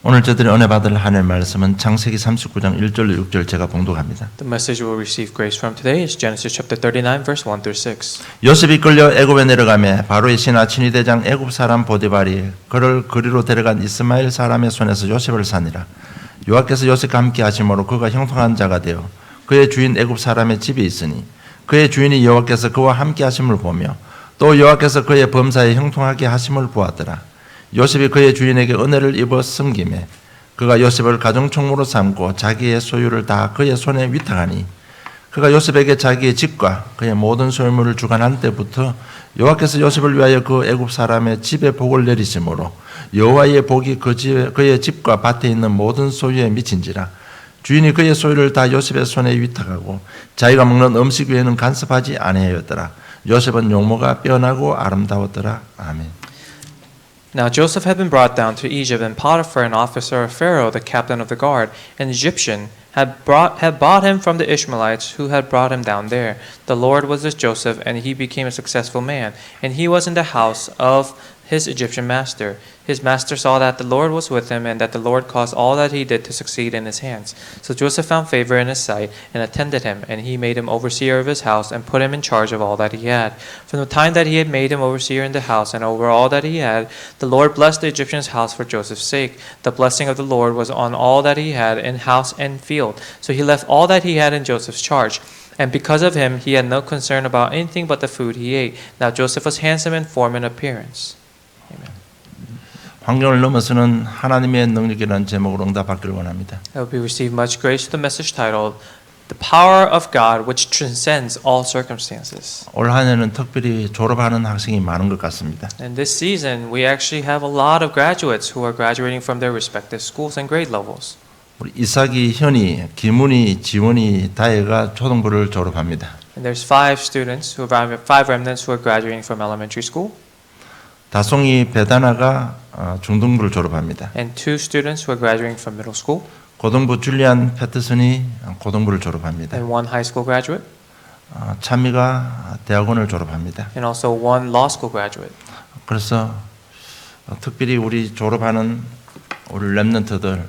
오늘 저들이 은혜 받을 하나님의 말씀은 창세기 39장 1절로 6절 제가 봉독합니다. The message we'll receive grace from today is Genesis chapter 39 verse 1 through 6. 요셉이 끌려 애굽에 내려가매 바로의 신하 친위대장 애굽 사람 보디발이 그를 그리로 데려간 이스마엘 사람의 손에서 요셉을 사니라. 여호와께서 요셉과 함께 하심으로 그가 형통한 자가 되어 그의 주인 애굽 사람의 집에 있으니 그의 주인이 여호와께서 그와 함께 하심을 보며 또 여호와께서 그의 범사에 형통하게 하심을 보았더라. 요셉이 그의 주인에게 은혜를 입어 섬김에 그가 요셉을 가정총무로 삼고 자기의 소유를 다 그의 손에 위탁하니 그가 요셉에게 자기의 집과 그의 모든 소유물을 주관한 때부터 여호와께서 요셉을 위하여 그 애굽 사람의 집에 복을 내리심으로 여호와의 복이 그의 집과 밭에 있는 모든 소유에 미친지라. 주인이 그의 소유를 다 요셉의 손에 위탁하고 자기가 먹는 음식 외에는 간섭하지 아니하였더라. 요셉은 용모가 빼어나고 아름다웠더라. 아멘. Now Joseph had been brought down to Egypt, and Potiphar, an officer of Pharaoh, the captain of the guard, an Egyptian, had bought him from the Ishmaelites who had brought him down there. The Lord was with Joseph, and he became a successful man, and he was in the house of his Egyptian master. His master saw that the Lord was with him, and that the Lord caused all that he did to succeed in his hands. So Joseph found favor in his sight, and attended him, and he made him overseer of his house, and put him in charge of all that he had. From the time that he had made him overseer in the house, and over all that he had, the Lord blessed the Egyptian's house for Joseph's sake. The blessing of the Lord was on all that he had in house and field. So he left all that he had in Joseph's charge. And because of him, he had no concern about anything but the food he ate. Now Joseph was handsome in form and appearance. Amen. 환경을 넘어서는 하나님의 능력이라는 제목으로 응답받기를 원합니다. I hope you receive much grace to the message titled The Power of God Which Transcends All Circumstances. 올 한 해는 특별히 졸업하는 학생이 많은 것 같습니다. And this season, we actually have a lot of graduates who are graduating from their respective schools and grade levels. 우리 이삭이, 현이, 김훈이, 지원이, 다혜가 초등부를 졸업합니다. And there's 5 students who are 5 remnants who are graduating from elementary school. 다송이, 배다나가 중등부를 졸업합니다. And 2 students who are graduating from middle school. 고등부 줄리안 패터슨이 고등부를 졸업합니다. And 1 high school graduate. 찬미가 대학원을 졸업합니다. And also 1 law school graduate. 그래서 특별히 우리 졸업하는 우리 렘넌트들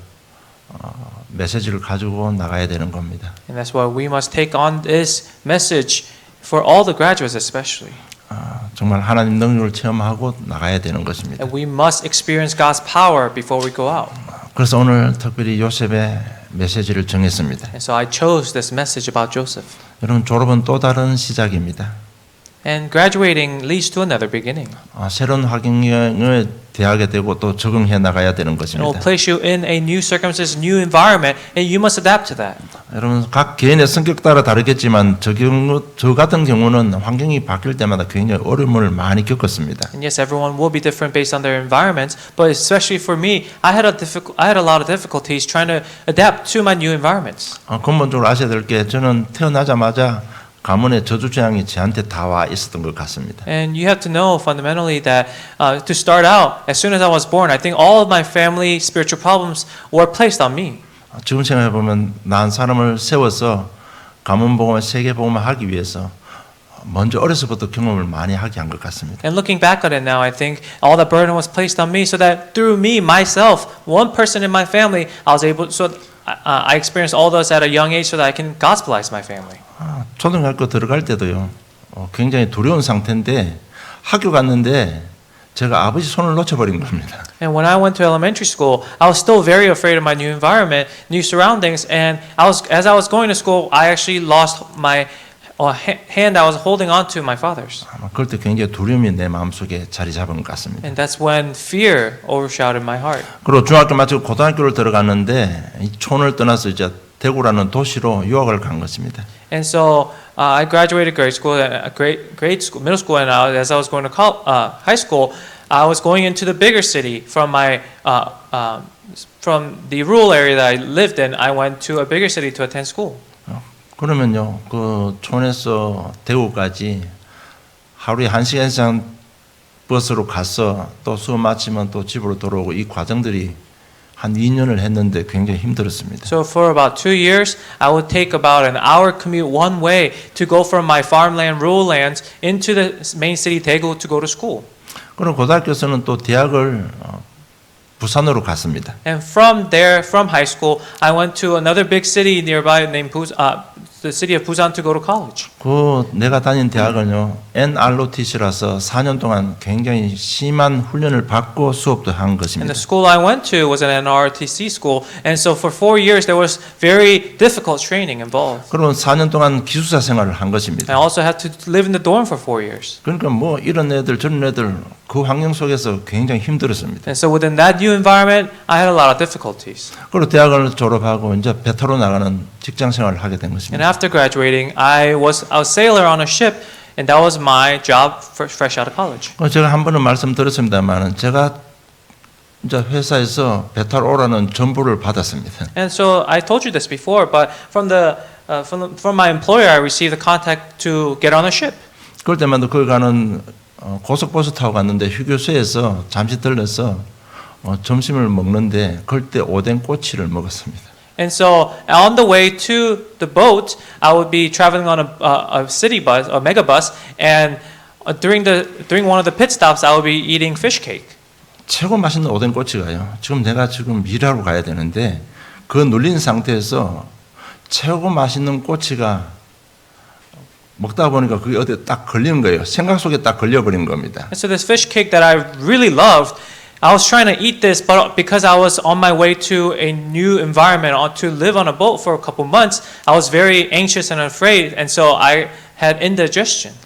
메시지를 가지고 나가야 되는 겁니다. And that's why we must take on this message for all the graduates especially. 정말 하나님 능력을 체험하고 나가야 되는 것입니다. And we must experience God's power before we go out. 그래서 오늘 특별히 요셉의 메시지를 정했습니다. And so I chose this message about Joseph. 여러분 졸업은 또 다른 시작입니다. And graduating leads to another beginning. 새로운 환경에 대하게 되고 또 적응해 나가야 되는 It will 것입니다. place you in a new circumstance, new environment, and you must adapt to that. 여러분 각 개인의 성격 따라 다르겠지만 저 같은 경우는 환경이 바뀔 때마다 굉장히 어려움을 많이 겪었습니다. And yes, everyone will be different based on their environments, but especially for me, I had a lot of difficulties trying to adapt to my new environments. 근본적으로 아셔야 될 게 저는 태어나자마자 가문의 저주 재앙이 저한테 다 와 있었던 것 같습니다. And you have to know fundamentally that to start out, as soon as I was born, I think all of my family spiritual problems were placed on me. 지금 생각해 보면 난 사람을 세워서 가문 복음을 세계 복음을 하기 위해서 먼저 어려서부터 경험을 많이 하게 한 것 같습니다. And looking back on it now, I think all the burden was placed on me, so that through me, myself, one person in my family, I experienced all those at a young age, so that I can gospelize my family. 초등학교 들어갈 때도요. 굉장히 두려운 상태인데 학교 갔는데 제가 아버지 손을 놓쳐버린 겁니다. And when I went to elementary school, I was still very afraid of my new environment, new surroundings, and as I was going to school, I actually lost my hand I was holding on to my father's. 그럴 때 굉장히 두려움이 내 마음속에 자리 잡은 것 같습니다. And that's when fear overshadowed my heart. 그리고 중학교 마치고 고등학교를 들어갔는데 이 촌을 떠나서 이제 대구라는 도시로 유학을 간 것입니다. And so I graduated grade school, middle school, and as I was going to high school, I was going into the bigger city from the rural area that I lived in. I went to a bigger city to attend school. 그러면요, 그 촌에서 대구까지 하루에 1시간 이상 버스로 가서 또 수업 마치면 또 집으로 돌아오고 이 과정들이 한 2년을 했는데 굉장히 힘들었습니다. So for about 2 years, I would take about an hour commute one way to go from my farmland, rural lands into the main city Daegu to go to school. 그럼 고등학교에서는 또 대학을 부산으로 갔습니다. And from there, from high school, I went to another big city nearby named the city of Busan to go to college. 그 내가 다닌 대학은요 NROTC라서 4년 동안 굉장히 심한 훈련을 받고 수업도 한 And 것입니다. the school I went to was an NRTC school, and so for 4 years there was very difficult training involved. 그리고 4년 동안 기숙사 생활을 한 것입니다. I also had to live in the dorm for 4 years. 그러니까 뭐 이런 애들 저런 애들 그 환경 속에서 굉장히 힘들었습니다. And so within that new environment, I had a lot of difficulties. 그리고 대학을 졸업하고 이제 배타로 나가는 직장 생활을 하게 된 And 것입니다. after graduating, I was a sailor on a ship, and that was my job fresh out of college. 제가 한 번은 말씀드렸습니다만은 제가 이제 회사에서 배타로 오라는 전부를 받았습니다. And so I told you this before, but from my employer, I received the contact to get on a ship. 그럴 때마다 거기 가는 고속버스 타고 갔는데 휴게소에서 잠시 들러서 점심을 먹는데 그때 오뎅 꼬치를 먹었습니다. And so on the way to the boat, I would be traveling on a city bus, a mega bus, and during one of the pit stops, I would be eating fish cake. 최고 맛있는 오뎅 꼬치가요. 내가 지금 일하러 가야 되는데 그 눌린 상태에서 최고 맛있는 꼬치가 먹다 보니까 그게 어디에 딱 걸리는 거예요. 생각 속에 딱 걸려버린 겁니다. And so this fish cake that I really loved, I was trying to eat this, but because I was on my way to a new environment, to live on a boat for a couple months, I was very anxious and afraid, and so I had indigestion.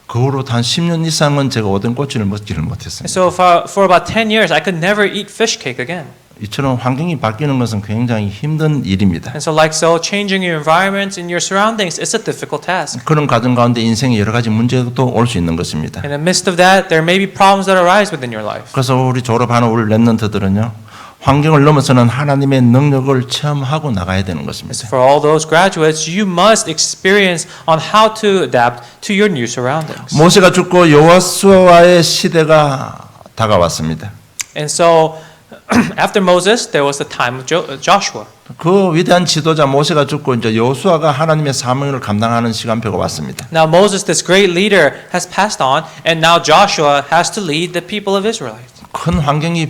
그 후로 한 10년 이상은 제가 오뎅 꼬치를 먹지를 And 못했습니다. so for about 10 years, I could never eat fish cake again. 이처럼 환경이 바뀌는 것은 굉장히 힘든 일입니다. And so like so, changing your environment and your surroundings is a difficult task. 그런 과정 가운데 인생에 여러 가지 문제도 올 수 있는 것입니다. In the midst of that, there may be problems that arise within your life. 그래서 우리 졸업하는 우리 랩런트들은요. 환경을 넘어서는 하나님의 능력을 체험하고 나가야 되는 것입니다. For all those graduates, you must experience on how to adapt to your new surroundings. 모세가 죽고 여호수아의 시대가 다가왔습니다. And so after Moses, there was the time of Joshua. 그 위대한 지도자 모세가 죽고 이제 여호수아가 하나님의 사명을 감당하는 시간표가 왔습니다. Now Moses, this great leader, has passed on, and now Joshua has to lead the people of Israel. 큰 환경이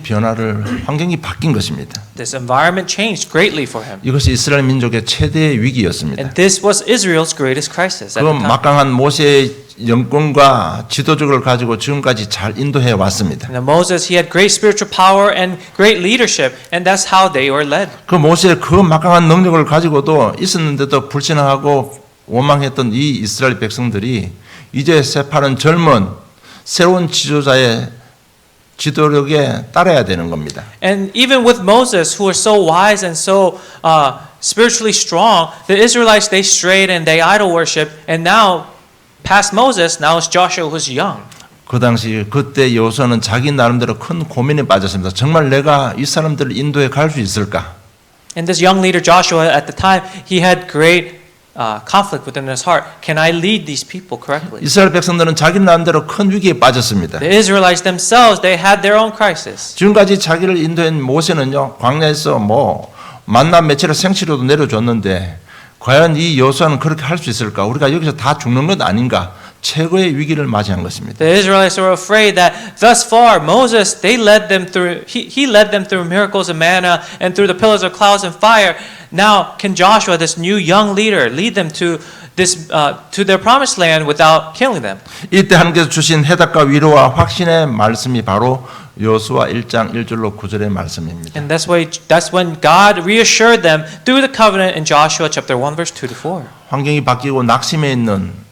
바뀐 것입니다. This environment changed greatly for him. 이것이 이스라엘 민족의 최대의 위기였습니다. And this was Israel's greatest crisis at 그 the time. 막강한 모세의 영권과 지도적을 가지고 지금까지 잘 인도해 왔습니다. Now Moses, he had great spiritual power and great leadership, and that's how they were led. 그 모세의 그 막강한 능력을 가지고도 있었는데도 불신하고 원망했던 이 이스라엘 백성들이 이제 새파른 젊은 새로운 지도자의 지도력에 따라야 되는 겁니다. And even with Moses, who was so wise and so spiritually strong, the Israelites, they strayed and they idol worship, and now past Moses, now it's Joshua who's young. 그 당시 그때 여호수아는 자기 나름대로 큰 고민에 빠졌습니다. 정말 내가 이 사람들을 인도해 갈 수 있을까? And this young leader Joshua at the time, he had great conflict within his heart. Can I lead these people correctly? 이스라엘 백성들은 자기 나름대로 큰 위기에 빠졌습니다. The Israelites themselves, they had their own crisis. 지금까지 자기를 인도한 모세는요, 광야에서 만나 며칠의 생치료도 내려줬는데 과연 이 여호수아는 그렇게 할 수 있을까? 우리가 여기서 다 죽는 것 아닌가? 최고의 위기를 맞이한 것입니다. The Israelites were afraid that thus far Moses, they led them through, he led them through miracles of manna and through the pillars of clouds and fire. Now can Joshua, this new young leader, lead them to their promised land without killing them? 이때 하나님께서 주신 해답과 위로와 확신의 말씀이 바로 여호수아 1장 1절로 9절의 말씀입니다. And that's when God reassured them through the covenant in Joshua chapter 1 verse 2 to 4. 환경이 바뀌고 낙심해 있는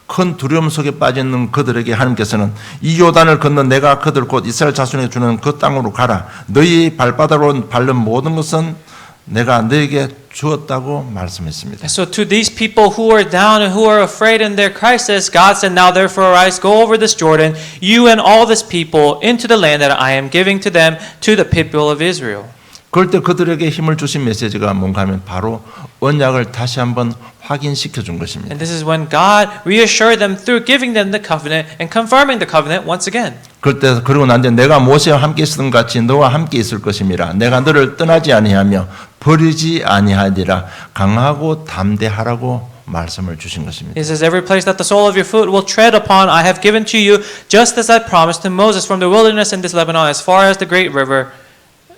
큰 두려움 속에 빠져 있는 그들에게 하나님께서는 이 요단을 건너 내가 그들 곧 이스라엘 자손에게 주는 그 땅으로 가라. 너희 발바닥으로 밟는 모든 것은 내가 너에게 주었다고 말씀했습니다. So to these people who are down and who are afraid in their crisis, God said, now therefore arise, go over this Jordan, you and all this people, into the land that I am giving to them, to the people of Israel. 그럴 때 그들에게 힘을 주신 메시지가 뭔가 하면 바로 언약을 다시 한번 확인시켜 준 것입니다. And this is when God reassured them through giving them the covenant and confirming the covenant once again. 그럴 때 그러고 난 뒤에 내가 모세와 함께 있었던 같이 너와 함께 있을 것임이라 내가 너를 떠나지 아니하며 버리지 아니하리라 강하고 담대하라고 말씀을 주신 것입니다. It says, every place that the sole of your foot will tread upon I have given to you, just as I promised to Moses from the wilderness in this Lebanon as far as the great river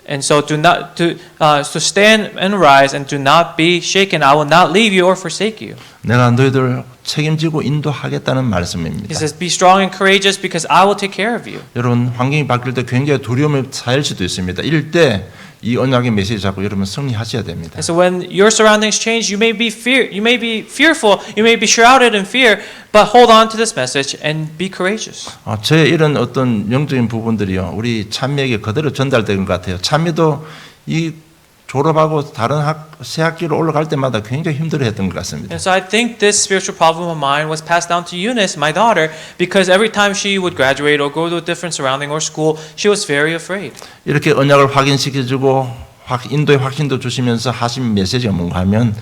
And so so stand and rise and do not be shaken. I will not leave you or forsake you. 내가 너희들 책임지고 인도하겠다는 말씀입니다. He says, be strong and courageous because I will take care of you. 여러분 환경이 바뀔 때 굉장히 두려움이 쌓일 수도 있습니다. 이럴 때 이 언약의 메시지 잡고 여러분 승리하셔야 됩니다. And so when your surroundings change, you may be fearful, you may be shrouded in fear, but hold on to this message and be courageous. 제 이런 어떤 영적인 부분들이요, 우리 찬미에게 그대로 전달된 것 같아요. 찬미도 이 졸업하고 다른 새 학기로 올라갈 때마다 굉장히 힘들어했던 것 같습니다. And so I think this spiritual problem of mine was passed down to Eunice, my daughter, because every time she would graduate or go to a different surrounding or school, she was very afraid. 이렇게 언약을 확인시켜주고 인도의 확신도 주시면서 하신 메시지가 뭔가 하면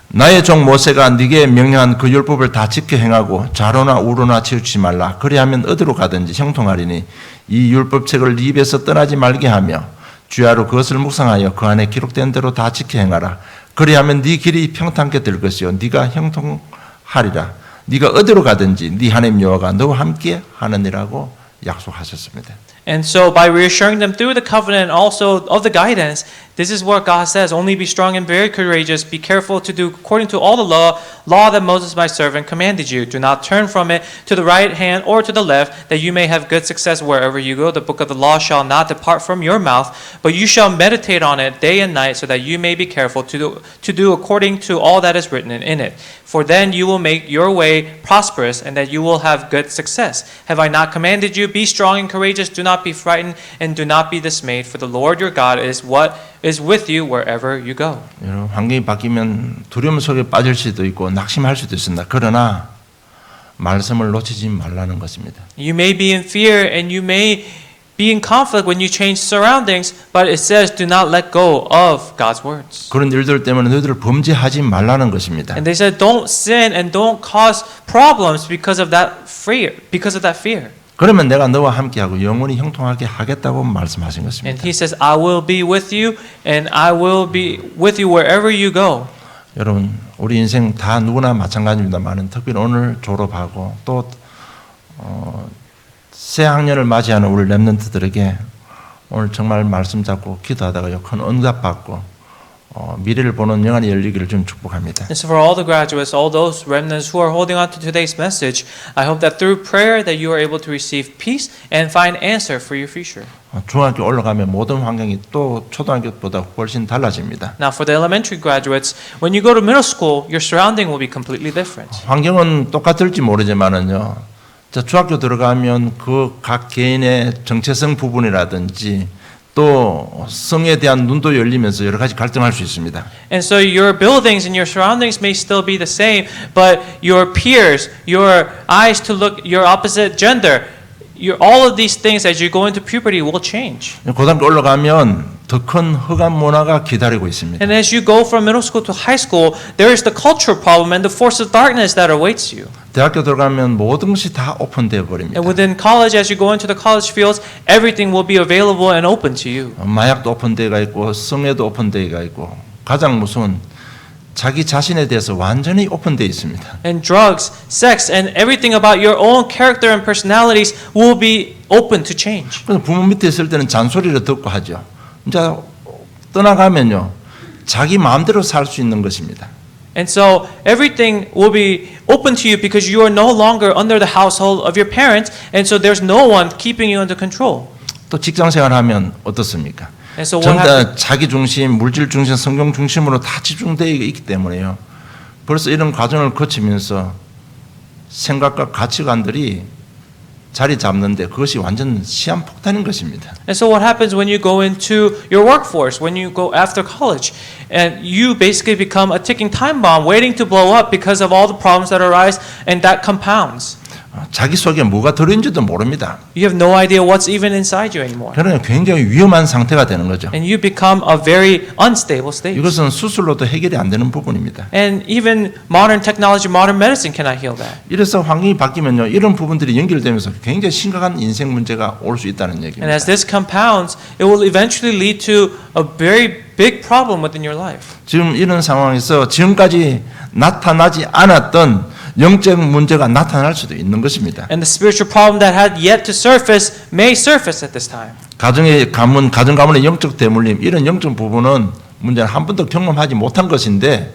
나의 종 모세가 네게 명령한 그 율법을 다 지켜 행하고 좌로나 우로나 치우치지 말라. 그리하면 어디로 가든지 형통하리니 이 율법책을 네 입에서 떠나지 말게 하며 주야로 그것을 묵상하여 그 안에 기록된 대로 다 지켜 행하라. 그리하면 네 길이 평탄케 될 것이요 네가 형통하리라. 네가 어디로 가든지 네 하나님 여호와가 너와 함께 하느니라고 약속하셨습니다. And so by reassuring them through the covenant and also of the guidance, this is what God says, only be strong and very courageous, be careful to do according to all the law that Moses my servant commanded you. Do not turn from it to the right hand or to the left, that you may have good success wherever you go. The book of the law shall not depart from your mouth, but you shall meditate on it day and night, so that you may be careful to do according to all that is written in it. For then you will make your way prosperous, and that you will have good success. Have I not commanded you? Be strong and courageous, do not be frightened, and do not be dismayed, for the Lord your God is with you wherever you go. 여러분, 환경이 바뀌면 두려움 속에 빠질 수도 있고 낙심할 수도 있습니다. 그러나 말씀을 놓치지 말라는 것입니다. You may be in fear and you may be in conflict when you change surroundings, but it says do not let go of God's words. 그런 일들 때문에 너희들 범죄하지 말라는 것입니다. And they said don't sin and don't cause problems because of that fear. 그러면 내가 너와 함께하고 영원히 형통하게 하겠다고 말씀하신 And 것입니다. he says, I will be with you and I will be with you wherever you go. 여러분 우리 인생 다 누구나 마찬가지입니다만 특별히 오늘 졸업하고 또 새 학년을 맞이하는 우리 렘넌트들에게 오늘 정말 말씀 잡고 기도하다가 큰 응답 받고 미래를 보는 영안이 열리기를 좀 축복합니다. And so for all the graduates, all those remnants who are holding on to today's message, I hope that through prayer that you are able to receive peace and find answer for your future. 중학교 올라가면 모든 환경이 또 초등학교보다 훨씬 달라집니다. Now for the elementary graduates, when you go to middle school, your surrounding will be completely different. 환경은 똑같을지 모르지만은요. 중학교 들어가면 그 각 개인의 정체성 부분이라든지 또 성에 대한 눈도 열리면서 여러 가지 갈등할 수 있습니다. And so your buildings and your surroundings may still be the same, but your peers, your eyes to look, your opposite gender, all of these things as you go into puberty will change. 고등학교 올라가면 더 큰 흑암 문화가 기다리고 있습니다. And as you go from middle school to high school, there is the cultural problem and the force of darkness that awaits you. 대학교 들어가면 모든 것이 다 오픈되어 버립니다. And within college, as you go into the college fields, everything will be available and open to you. 마약도 오픈되어가 있고 성애도 오픈되어가 있고 가장 무서운 자기 자신에 대해서 완전히 오픈되어 있습니다. And drugs, sex, and everything about your own character and personalities will be open to change. 그래서 부모 밑에 있을 때는 잔소리를 듣고 하죠. 이제 떠나가면요 자기 마음대로 살 수 있는 것입니다. And so everything will be open to you because you are no longer under the household of your parents, and so there's no one keeping you under control. 또 직장 생활하면 어떻습니까? And so what 전부 happens? 다 자기 중심, 물질 중심, 성경 중심으로 다 집중되어 있기 때문에요. 벌써 이런 과정을 거치면서 생각과 가치관들이 자리 잡는데 그것이 완전 시한폭탄인 것입니다. And so what happens when you go into your workforce, when you go after college, and you basically become a ticking time bomb waiting to blow up because of all the problems that arise, and that compounds. 자기 속에 뭐가 들어있는지도 모릅니다. You have no idea what's even inside you anymore. 그러나 굉장히 위험한 상태가 되는 거죠. And you become a very unstable state. 이것은 수술로도 해결이 안 되는 부분입니다. And even modern technology, modern medicine cannot heal that. 이래서 환경이 바뀌면요, 이런 부분들이 연결되면서 굉장히 심각한 인생 문제가 올 수 있다는 And 얘기입니다. as this compounds, it will eventually lead to a very big problem within your life. 지금 이런 상황에서 지금까지 나타나지 않았던 영적 문제가 나타날 수도 있는 것입니다. And the spiritual problem that had yet to surface may surface at this time. 가정의 가문, 가정 가문의 영적 대물림 이런 영적 부분은 문제는 한 번도 경험하지 못한 것인데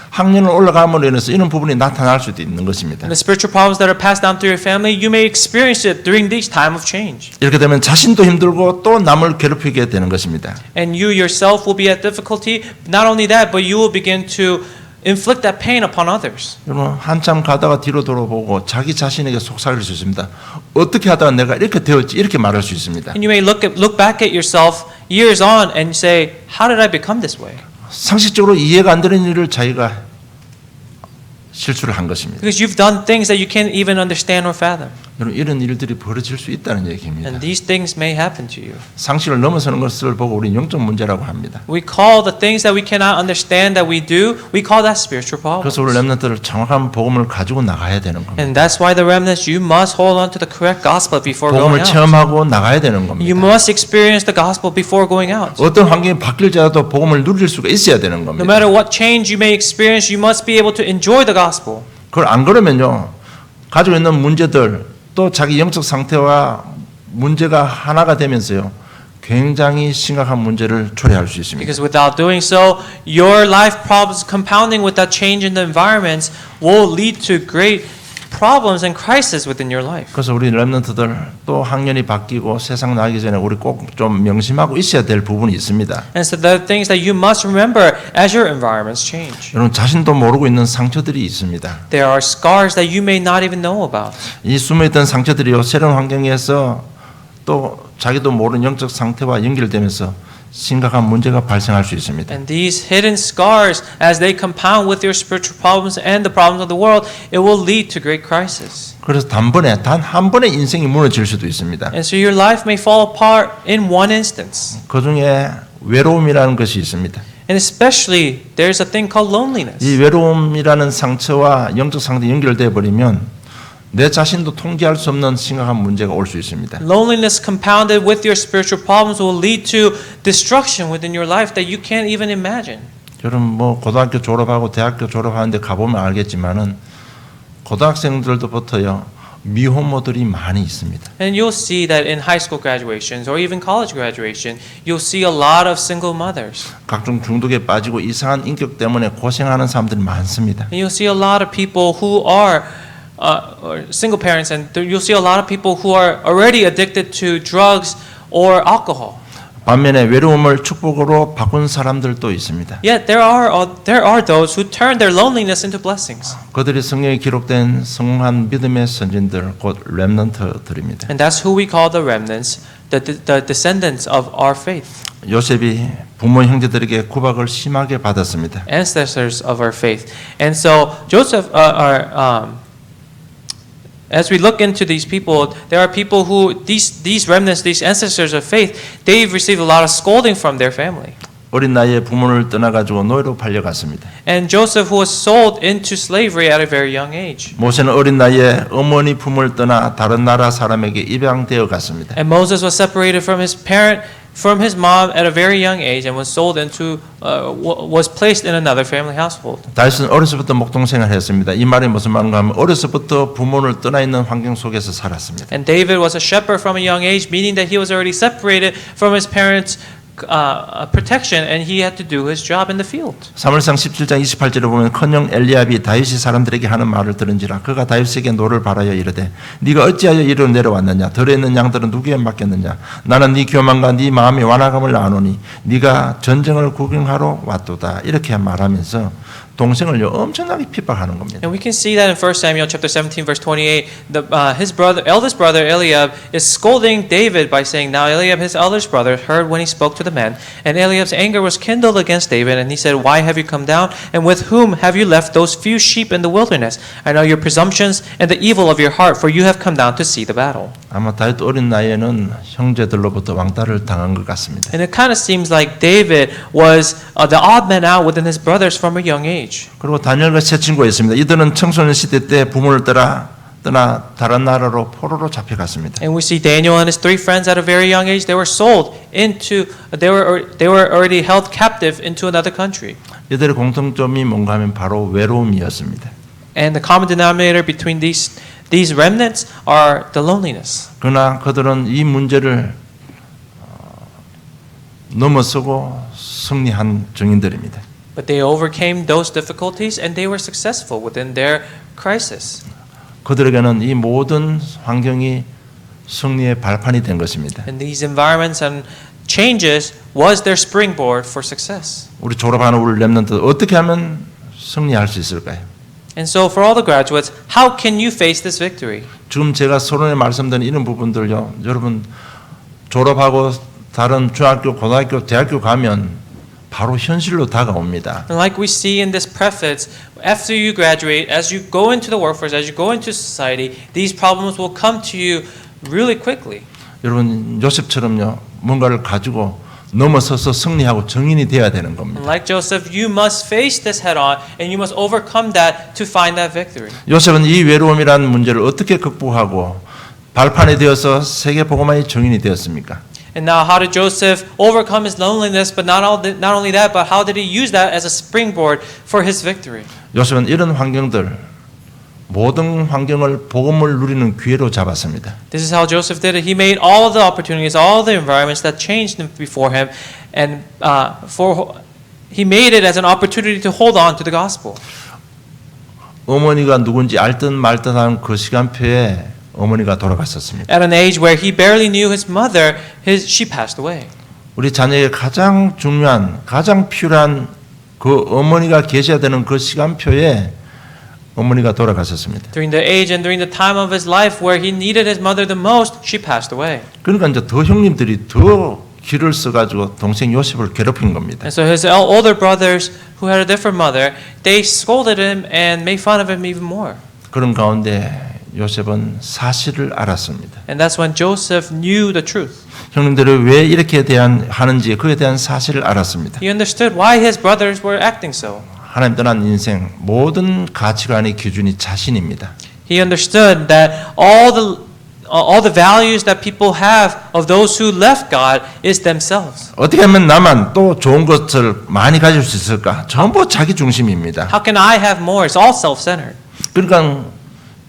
학년을 올라감으로 인해서 이런 부분이 나타날 수도 있는 것입니다. And the spiritual problems that are passed down through your family, you may experience it during this time of change. 이렇게 되면 자신도 힘들고 또 남을 괴롭히게 되는 것입니다. And you yourself will be at difficulty. Not only that, but you will begin to inflict that pain upon others. 여러분 한참 가다가 뒤로 돌아보고 자기 자신에게 속삭일 수 있습니다. 어떻게 하다가 내가 이렇게 되었지 이렇게 말할 수 있습니다. And you may look back at yourself years on and say, how did I become this way? 상식적으로 이해가 안 되는 일을 자기가 실수를 한 것입니다. Because you've done things that you can't even understand or fathom. 여러분 이런 일들이 벌어질 수 있다는 얘기입니다. And these things may happen to you. 상식을 넘어서는 것을 보고 우리 영적 문제라고 합니다. We call the things that we cannot understand that we do, we call that spiritual 그래서 우리 problems. 렘넌트들 정확한 복음을 가지고 나가야 되는 겁니다. And that's why the remnants, you must hold on to the correct gospel before 복음을 going out. 체험하고 나가야 되는 You 겁니다. must experience the gospel before going out. 어떤 환경이 바뀔지라도 복음을 누릴 수가 있어야 되는 No 겁니다. matter what change you may experience, you must be able to enjoy the gospel. 그걸 안 그러면요 가지고 있는 문제들 또 자기 영적 상태와 문제가 하나가 되면서요 굉장히 심각한 문제를 초래할 수 있습니다. Because without doing so, your life problems compounding with that change in the environments will lead to great problems and crises within your life. 그래서 우리 렘넌트들 또 학년이 바뀌고 세상 나기 전에 우리 꼭 좀 명심하고 있어야 될 부분이 있습니다. And so the things that you must remember as your environments change. 여러분 자신도 모르고 있는 상처들이 있습니다. There are scars that you may not even know about. 이 숨어있던 상처들이요 새로운 환경에서 또 자기도 모르는 영적 상태와 연결되면서 심각한 문제가 발생할 수 있습니다. And these hidden scars, as they compound with your spiritual problems and the problems of the world, it will lead to great crisis. 그래서 단 한 번에 인생이 무너질 수도 있습니다. And so your life may fall apart in one instance. 그 중에 외로움이라는 것이 있습니다. And especially, there's a thing called 이 loneliness. 외로움이라는 상처와 영적 상태 연결돼 버리면 내 자신도 통제할 수 없는 심각한 문제가 올 수 있습니다. Loneliness compounded with your spiritual problems will lead to destruction within your life that you can't even imagine. 여러분 뭐 고등학교 졸업하고 대학교 졸업하는데 가보면 알겠지만은 고등학생들도부터요 미혼모들이 많이 있습니다. And you'll see that in high school graduations or even college graduation, you'll see a lot of single mothers. 각종 중독에 빠지고 이상한 인격 때문에 고생하는 사람들이 많습니다. And you'll see a lot of people who are or single parents, and you'll see a lot of people who are already addicted to drugs or alcohol. 반면에 외로움을 축복으로 바꾼 사람들도 있습니다. Yet there are those who turn their loneliness into blessings. 그들이 성경에 기록된 성공한 믿음의 선진들 곧 렘넌트들입니다. And that's who we call the remnants, the descendants of our faith. 요셉이 부모 형제들에게 구박을 심하게 받았습니다. Ancestors of our faith. And so Joseph as we look into these people, there are people who these remnants, these ancestors of faith, they've received a lot of scolding from their family. 어린 나이에 부모를 떠나가지고 노예로 팔려갔습니다. And Joseph was sold into slavery at a very young age. 모세는 어린 나이에 어머니 품을 떠나 다른 나라 사람에게 입양되어 갔습니다. And Moses was separated from his mom at a very young age and was sold into was placed in another family household. 다윗은 어려서부터 목동생활을 했습니다. 이 말이 무슨 말인가 하면 어려서부터 부모를 떠나 있는 환경 속에서 살았습니다. And David was a shepherd from a young age, meaning that he was already separated from his parents' protection, and he had to do his job in the field. 사무엘상 17장 28절에 보면 커녕 엘리압이 다윗이 사람들에게 하는 말을 들은지라 그가 다윗에게 노를 바라여 이르되 네가 어찌하여 이리로 내려왔느냐 들에 있는 양들은 누구에게 맡겼느냐 나는 네 교만과 네 마음의 완악함을 아노니 네가 전쟁을 구경하러 왔도다 이렇게 말하면서 동생을요 엄청나게 핍박하는 겁니다. And we can see that in 1 Samuel chapter 17 verse 28, his eldest brother Eliab is scolding David by saying, now Eliab, his eldest brother, heard when he spoke to the men, and Eliab's anger was kindled against David, and he said, why have you come down, and with whom have you left those few sheep in the wilderness? I know your presumptions and the evil of your heart, for you have come down to see the battle. 아마 다윗 어린 나이에는 형제들로부터 왕따를 당한 것 같습니다. And it kind of seems like David was the odd man out within his brothers from a young age. 그리고 다니엘과 세 친구가 있습니다. 이들은 청소년 시대 때 부모를 떠나 다른 나라로 포로로 잡혀갔습니다. And we see Daniel and his three friends at a very young age. They were sold into. They were already held captive into another country. 이들의 공통점이 뭔가 하면 바로 외로움이었습니다. And the common denominator between these remnants are the loneliness. 그러나 그들은 이 문제를 넘어서고 승리한 증인들입니다. But they overcame those difficulties and they were successful within their crisis. 그들에게는 이 모든 환경이 승리의 발판이 된 것입니다. And these environments and changes was their springboard for success. 우리 졸업하는 우리 렘넌트 어떻게 하면 승리할 수 있을까요? And so for all the graduates, how can you face this victory? 지금 제가 서론에 말씀드린 이런 부분들요. 여러분 졸업하고 다른 중학교, 고등학교, 대학교 가면 바로 현실로 다가옵니다. And like we see in this preface, after you graduate, as you go into the workforce, as you go into society, these problems will come to you really quickly. 여러분 요셉처럼요. 뭔가를 가지고 넘어서서 승리하고 정인이 되어야 되는 겁니다. And like Joseph, you must face this head on and you must overcome that to find that victory. 요셉은 이 외로움이라는 문제를 어떻게 극복하고 발판이 되어서 세계 복음화의 정인이 되었습니까? And now, how did Joseph overcome his loneliness? But not only that, but how did he use that as a springboard for his victory? 요셉은 이런 환경들 모든 환경을 복음을 누리는 기회로 잡았습니다. This is how Joseph did it. He made all the opportunities, all the environments that changed before him, and he made it as an opportunity to hold on to the gospel. 어머니가 누군지 알듯 말듯한 그 시간표에 어머니가 돌아갔었습니다. At an age where he barely knew his mother, she passed away. 우리 자녀의 가장 중요한, 가장 필요한 그 어머니가 계셔야 되는 그 시간표에 어머니가 돌아가셨습니다. During the age and during the time of his life where he needed his mother the most, she passed away. 그러니까 이제 더 형님들이 더 길을 써가지고 동생 요셉을 괴롭힌 겁니다. And so his older brothers, who had a different mother, they scolded him and made fun of him even more. 그런 가운데 요셉은 사실을 알았습니다. And that's when Joseph knew the truth. 형님들이 왜 이렇게 하는지 그에 대한 사실을 알았습니다. He understood why his brothers were acting so. 하나님 떠난 인생 모든 가치관의 기준이 자신입니다. He understood that all the values that people have of those who left God is themselves. 어떻게 하면 나만 또 좋은 것을 많이 가질 수 있을까? 전부 자기 중심입니다. How can I have more? It's all self-centered. 그러니까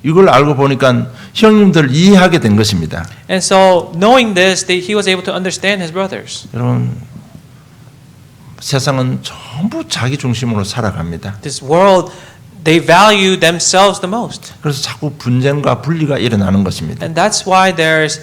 이걸 알고 보니까 형님들 이해하게 된 것입니다. And so knowing this, he was able to understand his brothers. 여러분 세상은 전부 자기 중심으로 살아갑니다. This world, they value themselves the most. 그래서 자꾸 분쟁과 분리가 일어나는 것입니다. And that's why there's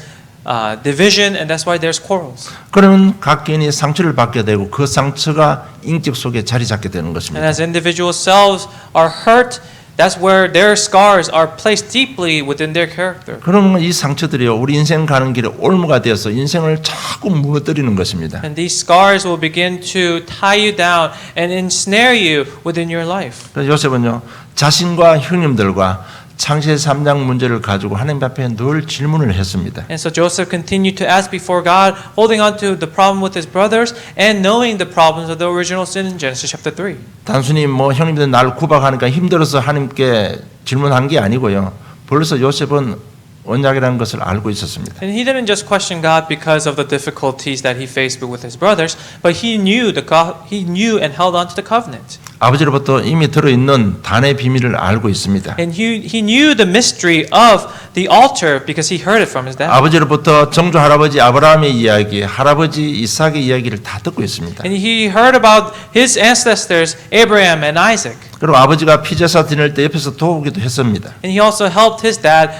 division and that's why there's quarrels. 그러면 각 개인이 상처를 받게 되고 그 상처가 인격 속에 자리 잡게 되는 And 것입니다. as individual selves are hurt, that's where their scars are placed deeply within their character. 그러면 이 상처들이요 우리 인생 가는 길에 올무가 되어서 인생을 자꾸 무너뜨리는 것입니다. And these scars will begin to tie you down and ensnare you within your life. 그래서 요셉은요 자신과 형님들과 창세기 3장 문제를 가지고 하나님 앞에 늘 질문을 했습니다. And so Joseph continued to ask before God, holding on to the problem with his brothers and knowing the problems of the original sin in Genesis chapter 3. 단순히 뭐 형님들 나를 구박하니까 힘들어서 하나님께 질문한 게 아니고요. 벌써 요셉은 언약이라는 것을 알고 있었습니다. And he didn't just question God because of the difficulties that he faced with his brothers, but he knew and held on to the covenant. 아버지로부터 이미 들어있는 단의 비밀을 알고 있습니다. And he knew the mystery of the altar because he heard it from his dad. 아버지로부터 정조 할아버지 아브라함의 이야기, 할아버지 이삭의 이야기를 다 듣고 있습니다. And he heard about his ancestors, Abraham and Isaac. 그리고 아버지가 피제사 지낼 때 옆에서 도우기도 했습니다. And he also helped his dad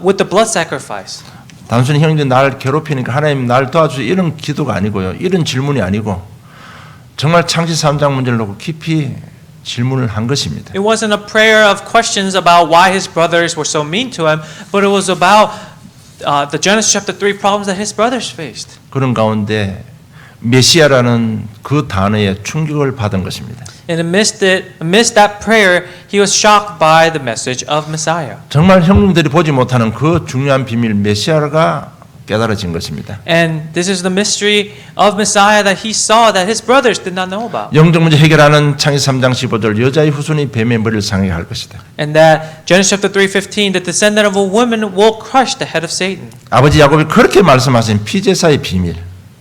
with the blood sacrifice. 단순히 형님들 나를 괴롭히니까 하나님 날 도와주세요 이런 기도가 아니고요. 이런 질문이 아니고 정말 창세기 3장 문제를 놓고 깊이 질문을 한 것입니다. It wasn't a prayer of questions about why his brothers were so mean to him, but it was about the Genesis chapter 3 problems that his brothers faced. 그런 가운데 메시아라는 그 단어에 충격을 받은 것입니다. And amidst that prayer, he was shocked by the message of Messiah. 정말 형님들이 보지 못하는 그 중요한 비밀 메시아가 깨달아진 것입니다. And this is the mystery of Messiah that he saw that his brothers did not know about. 영적 문제 해결하는 창세기 3장 15절 여자의 후손이 뱀의 머리를 상하게 할 것이다. And that Genesis chapter 3:15, the descendant of a woman will crush the head of Satan. 아버지 야곱이 그렇게 말씀하신 피제사의 비밀.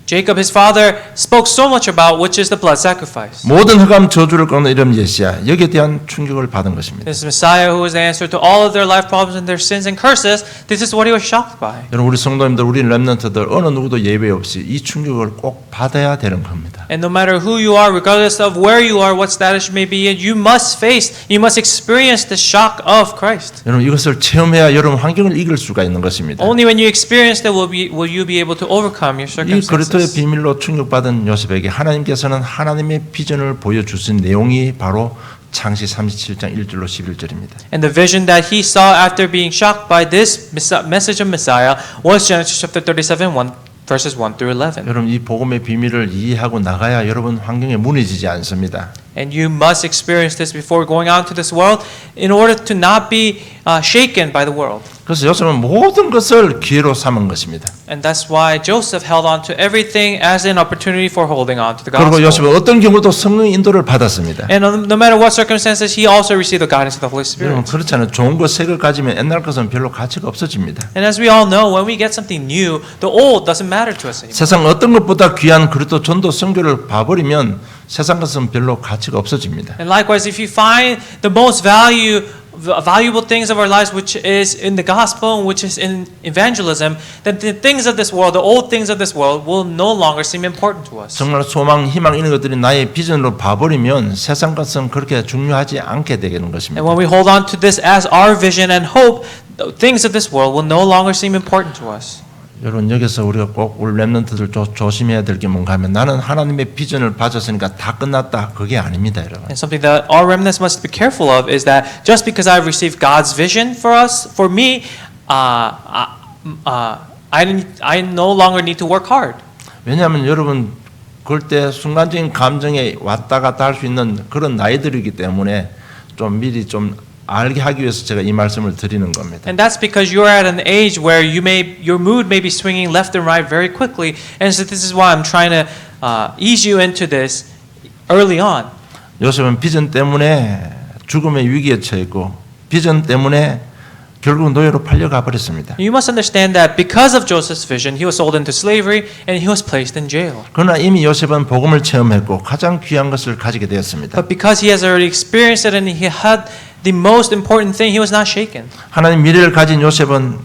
Jacob, his father, spoke so much about, which is the blood sacrifice. 모든 흑암 저주를 꺾는 이름 예시야. 여기에 대한 충격을 받은 것입니다. This Messiah who was the answer to all of their life problems and their sins and curses, this is what he was shocked by. 여러분 우리 성도님들, 우리 렘넌트들 어느 누구도 예외 없이 이 충격을 꼭 받아야 되는 겁니다. And no matter who you are, regardless of where you are, what status you may be in, you must experience the shock of Christ. 여러분 이것을 체험해야 여러분 환경을 이길 수가 있는 것입니다. Only when you experience that will you be able to overcome your 이 circumstances. 그리스도의 비밀로 충격받은 요셉에게 하나님께서는 하나님의 비전을 보여주신 내용이 바로 창시 37장 1절로 11절입니다. And the vision that he saw after being shocked by this message of Messiah was Genesis chapter 37, verses 1 through 11. 여러분 이 복음의 비밀을 이해하고 나가야 여러분 환경에 무너지지 않습니다. And you must experience this before going out into this world in order to not be shaken by the world. 그래서 요셉은 모든 것을 기회로 삼은 것입니다. And that's why Joseph held on to everything as an opportunity for holding on to the 그리고 gospel. 요셉은 어떤 경우도 성령 인도를 받았습니다. And no matter what circumstances, he also received the guidance of the Holy 여러분 Spirit. 그렇잖아요. 좋은 것 새 걸 가지면 옛날 것은 별로 가치가 없어집니다. And as we all know, when we get something new, the old doesn't matter to us anymore. 세상 어떤 것보다 귀한 그리스도 전도 선교를 봐버리면 세상 것은 별로 가치가 없어집니다. And likewise, if you find the most valuable things of our lives, which is in the gospel, which is in evangelism, then the things of this world, the old things of this world, will no longer seem important to us. 정말 소망, 희망 이런 것들이 나의 비전으로 봐버리면 세상 것은 그렇게 중요하지 않게 되는 것입니다. And when we hold on to this as our vision and hope, the things of this world will no longer seem important to us. 여러분 여기서 우리가 꼭 우리 렘넌트들 조심해야 될 게 뭔가 하면 나는 하나님의 비전을 받았으니까 다 끝났다. 그게 아닙니다, 여러분. And something that our remnants must be careful of is that just because I've received God's vision for us, for me, I no longer need to work hard. 왜냐하면 여러분 그럴 때 순간적인 감정에 왔다 갔다 할 수 있는 그런 나이들이기 때문에 좀 미리 좀 알게 하기 위해서 제가 이 말씀을 드리는 겁니다. And that's because you're at an age where your mood may be swinging left and right very quickly. And so this is why I'm trying to ease you into this early on. 요셉은 비전 때문에 죽음의 위기에 처했고 비전 때문에 결국 노예로 팔려가 버렸습니다. You must understand that because of Joseph's vision, he was sold into slavery and he was placed in jail. 그러나 이미 요셉은 복음을 체험했고 가장 귀한 것을 가지게 되었습니다. But because he has already experienced it and he had the most important thing, he was not shaken. 하나님 미래를 가진 요셉은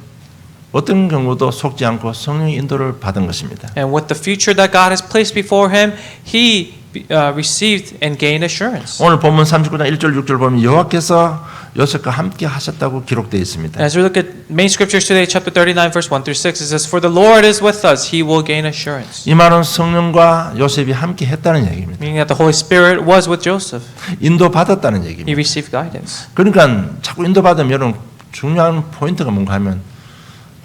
어떤 경우도 속지 않고 성령의 인도를 받은 것입니다. And with the future that God has placed before him, he received and gained assurance. 오늘 본문 39장 1절 6절 보면 여호와께서 요셉과 함께 하셨다고 기록되어 있습니다. As we look at main scriptures today, chapter 39, verse 1 through 6, it says, "For the Lord is with us; He will gain assurance." 이 말은 성령과 요셉이 함께 했다는 얘기입니다. Meaning that the Holy Spirit was with Joseph. 인도 받았다는 얘기입니다. He received guidance. 그러니까 자꾸 인도 받으면 여러분 중요한 포인트가 뭔가 하면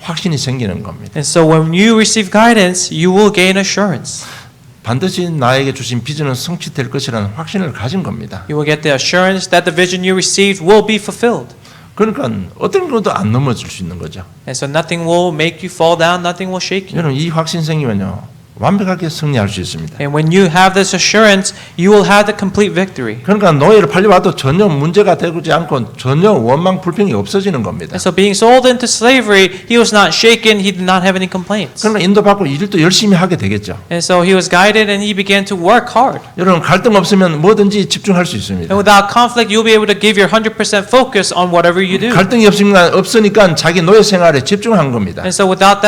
확신이 생기는 겁니다. And so when you receive guidance, you will gain assurance. 반드시 나에게 주신 비전은 성취될 것이라는 확신을 가진 겁니다. You will get the assurance that the vision you received will be fulfilled. 그러니까 어떤 것도 안 넘어질 수 있는 거죠. And so nothing will make you fall down, nothing will shake you. 여러분 이 확신 생기면요 완벽하게 승리할 수 있습니다. And when you have this assurance, you will have the complete victory. 그러니까 노예를 팔려와도 전혀 문제가 되지 않고 전혀 원망 불평이 없어지는 겁니다. And so being sold into slavery, he was not shaken, he did not have any complaints. 그러니까 인도받고 일도 열심히 하게 되겠죠. And so he was guided and he began to work hard. 여러분 갈등 없으면 뭐든지 집중할 수 있습니다. And without conflict, you'll be able to give your 100% focus on whatever you do. 갈등이 없으니까 자기 노예 생활에 집중한 겁니다. And so without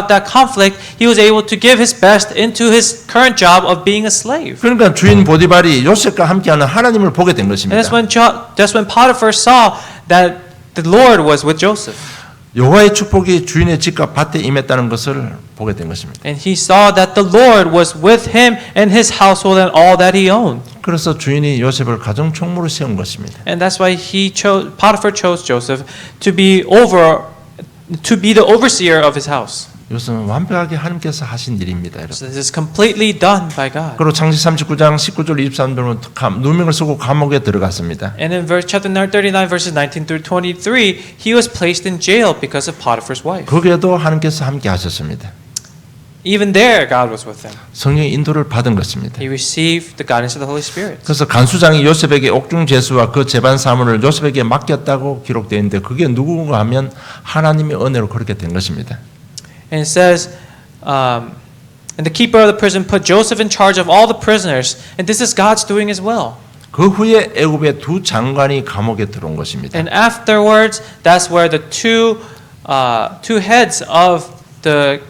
that conflict, he was able to give his best into his current job of being a slave. 그러니까 주인 보디발이 요셉과 함께하는 하나님을 보게 된 And 것입니다. that's when Potiphar saw that the Lord was with Joseph. 여호와의 축복이 주인의 집과 밭에 임했다는 것을 보게 된 것입니다. And he saw that the Lord was with him and his household and all that he owned. 그래서 주인이 요셉을 가정 총무로 세운 것입니다. And that's why Potiphar chose Joseph to be the overseer of his house. 이것은 완벽하게 하나님께서 하신 일입니다. 여러분. So this is completely done by God. 그리고 창시 39장 19절 23절은 누명을 쓰고 감옥에 들어갔습니다. And in chapter 39 verses 19 through 23, he was placed in jail because of Potiphar's wife. 거기에도 하나님께서 함께 하셨습니다. Even there, God was with him. 성령의 인도를 받은 것입니다. He received the guidance of the Holy Spirit. 그래서 간수장이 요셉에게 옥중 제수와 그 재반 사물을 요셉에게 맡겼다고 기록되어 있는데 그게 누구인가 하면 하나님의 은혜로 그렇게 된 것입니다. And it says, And the keeper of the prison put Joseph in charge of all the prisoners, and this is God's doing as well. 그 후에 애굽의 두 장관이 감옥에 들어온 것입니다. And afterwards, that's where the two heads of the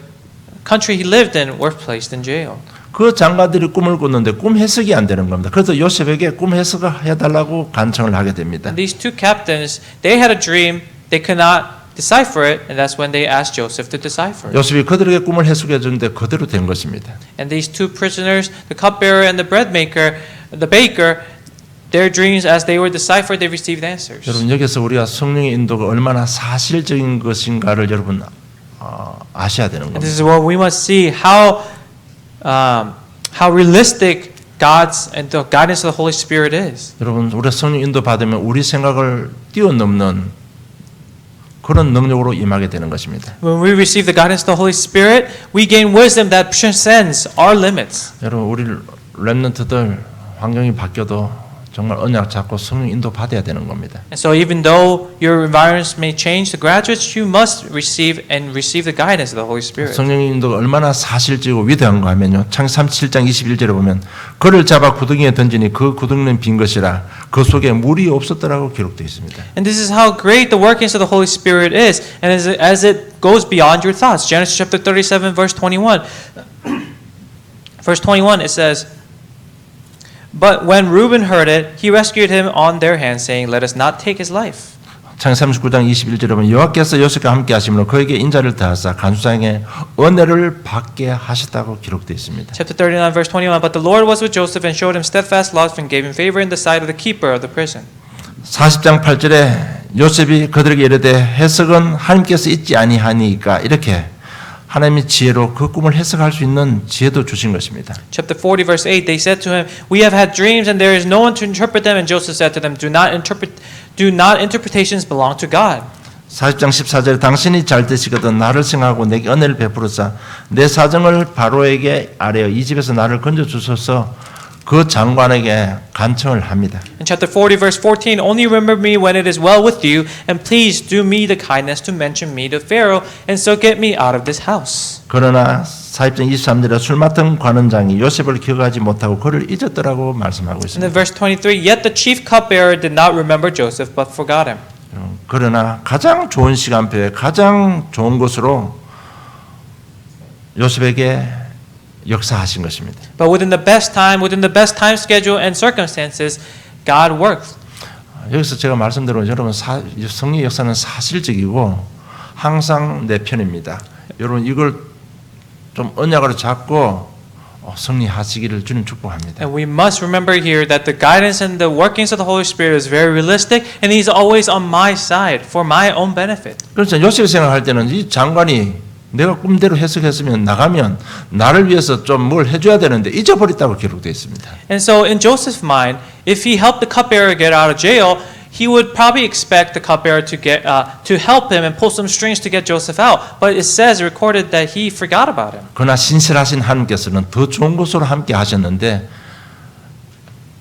country he lived in were placed in jail. 그 장관들이 꿈을 꿨는데 꿈 해석이 안 되는 겁니다. 그래서 요셉에게 꿈 해석을 해달라고 간청을 하게 됩니다. And these two captains, they had a dream, they could not decipher it, and that's when they asked Joseph to decipher it. 요셉이 그들에게 꿈을 해석해 주는데 그대로 된 것입니다. And these two prisoners, the cupbearer and the bread maker, the baker, their dreams as they were deciphered, they received answers. 여러분 여기서 우리가 성령의 인도가 얼마나 사실적인 것인가를 여러분 아셔야 되는 And this 겁니다. is where we must see how realistic God's and the guidance of the Holy Spirit is. 여러분 우리가 성령 인도 받으면 우리 생각을 뛰어넘는 그런 능력으로 임하게 되는 것입니다. When we receive the guidance of the Holy Spirit, we gain wisdom that transcends our limits. 여러분 우리 랩런트들 환경이 바뀌어도 정말 언약 잡고 성령 인도 받아야 되는 겁니다. And so even though your environments may change, the graduates, you must receive the guidance of the Holy Spirit. 성령 인도가 얼마나 사실적이고 위대한가 하면요. 창세기 37장 21절에 보면 그를 잡아 구덩이에 던지니 그 구덩이는 빈 것이라 그 속에 물이 없었더라고 기록되어 있습니다. And this is how great the workings of the Holy Spirit is, and as it goes beyond your thoughts. Genesis chapter 37, verse 21. Verse 21, it says, But when Reuben heard it, he rescued him on their hands, saying, Let us not take his life. 창세기 39장 21절에 보면 여호와께서 요셉과 함께 하심으로 그에게 인자를 더하사 간수장에게 은혜를 받게 하셨다고 기록되어 있습니다. Chapter 39, verse 21. But the Lord was with Joseph and showed him steadfast love and gave him favor in the sight of the keeper of the prison. 40장 8절에 요셉이 그들에게 이르되 해석은 하나님께서 있지 아니하니까 이렇게 하나님의 지혜로 그 꿈을 해석할 수 있는 지혜도 주신 것입니다. Chapter 40, verse 8, they said to him, We have had dreams and there is no one to interpret them. And Joseph said to them, Do not interpretations belong to God. 40장 14절에 당신이 잘 되시거든 나를 생각하고 내게 은혜를 베푸르사 내 사정을 바로에게 아뢰어 이 집에서 나를 건져주소서 그 장관에게 간청을 합니다. In chapter 40, verse 14, Only remember me when it is well with you, and please do me the kindness to mention me to Pharaoh, and so get me out of this house. 그러나 40장 23절에 술 맡은 관원장이 요셉을 기억하지 못하고 그를 잊었더라고 말씀하고 And then 있습니다. verse 23, Yet the chief cupbearer did not remember Joseph, but forgot him. 그러나 가장 좋은 시간표에 가장 좋은 것으로 요셉에게 역사하신 것입니다. But within the best time schedule and circumstances, God worked. 여기서 제가 말씀드린 여러분 성령의 역사는 사실적이고 항상 내 편입니다. 여러분 이걸 좀 언약으로 잡고 승리하시기를 주님 축복합니다. And we must remember here that the guidance and the workings of the Holy Spirit is very realistic, and He's always on my side for my own benefit. 그렇죠. 요셉이 생각할 때는 이 장관이 내가 꿈대로 해석했으면 나가면 나를 위해서 좀 뭘 해줘야 되는데 잊어버렸다고 기록되어 있습니다. And so in Joseph's mind, if he helped the cupbearer get out of jail, he would probably expect the cupbearer to help him and pull some strings to get Joseph out. But it says recorded that he forgot about him. 그러나 신실하신 하나님께서는 더 좋은 것으로 함께 하셨는데